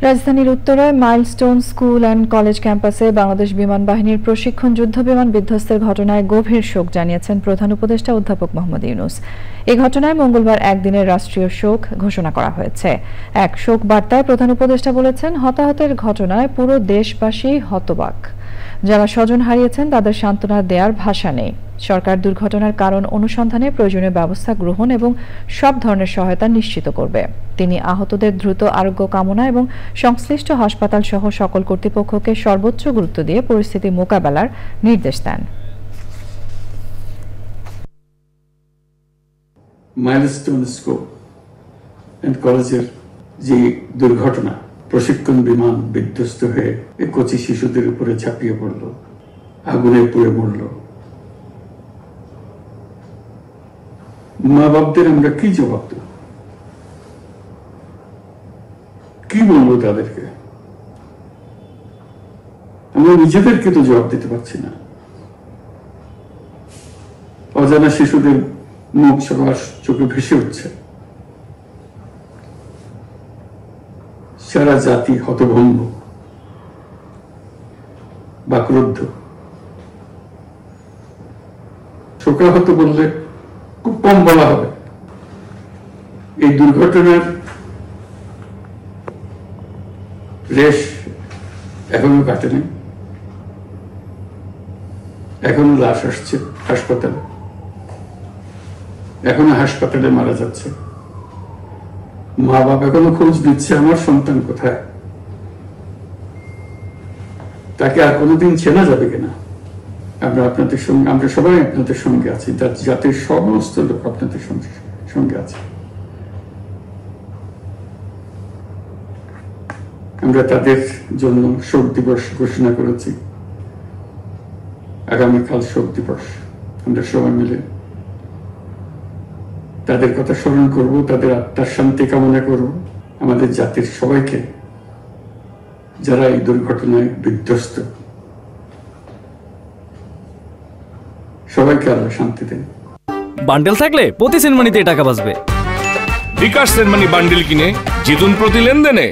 রাজধানীর উত্তরায় milestone school and college ক্যাম্পাসে বাংলাদেশ বিমান বাহিনীর প্রশিক্ষণ যুদ্ধবিমান বিধ্বস্তের ঘটনায় গভীর শোক জানিয়েছেন প্রধান উপদেষ্টা অধ্যাপক মোহাম্মদ ইউনূস। এই ঘটনায় মঙ্গলবার একদিনের রাষ্ট্রীয় শোক ঘোষণা করা হয়েছে। এক শোক বার্তায় প্রধান উপদেষ্টা বলেছেন, হতাহতের ঘটনায় পুরো দেশবাসী হতবাক। যারা স্বজন হারিয়েছেন তাদের সান্ত্বনা দেওয়ার ভাষা নেই। সরকার দুর্ঘটনার কারণ অনুসন্ধানে প্রয়োজনীয় ব্যবস্থা গ্রহণ এবং সব ধরনের সহায়তা নিশ্চিত করবে। তিনি আহতদের দ্রুত আরোগ্য কামনা এবং সংশ্লিষ্ট হাসপাতাল সহ সকল কর্তৃপক্ষকে সর্বোচ্চ গুরুত্ব দিয়ে পরিস্থিতি মোকাবেলার নির্দেশ দেন। মাইলস্টোন স্কুল এন্ড কলেজের যে দুর্ঘটনা, প্রশিক্ষণ বিমান বিধ্বস্ত হয়ে কচি শিশুদের উপরে ঝাঁপিয়ে পড়ল, আগুনে পুড়ে মরল, মা বাপদের আমরা কি জবাব দেব? কি বলবো তাদেরকে? আমরা নিজেদেরকে তো জবাব দিতে পারছি না। অজানা শিশুদের মুখ সবার চোখে ভেসে উঠছে। সারা জাতি হতভম্ব বা ক্রুদ্ধ। শোকাহত বললে খুব কম বলা হবে। এই দুর্ঘটনার রেশ এখনো কাটেনি। এখনো লাশ আসছে হাসপাতালে, এখনো হাসপাতালে মারা যাচ্ছে। মা বাপ এখনো খোঁজ দিচ্ছে, আমার সন্তান কোথায়, তাকে আর কোনোদিন চেনা যাবে কিনা। আমরা সবাই আপনাদের সঙ্গে আছি, জাতির সমস্ত লোক আপনাদের সঙ্গে আছে। আমরা তাদের জন্য শোক দিবস ঘোষণা করেছি। আগামীকাল শোক দিবস, আমরা সবাই মিলে তাদের কথা স্মরণ করব, তাদের আত্মার শান্তি কামনা করব। আমাদের জাতির সবাইকে, যারা এই দুর্ঘটনায় বিধ্বস্ত, সবাইকে আল্লাহ শান্তি দেন। বান্ডেল থাকলে প্রতি সেনমানিতে টাকা বাঁচবে। বিকাশ সেনমানি বান্ডেল কিনে জিতুন প্রতি লেনদেনে।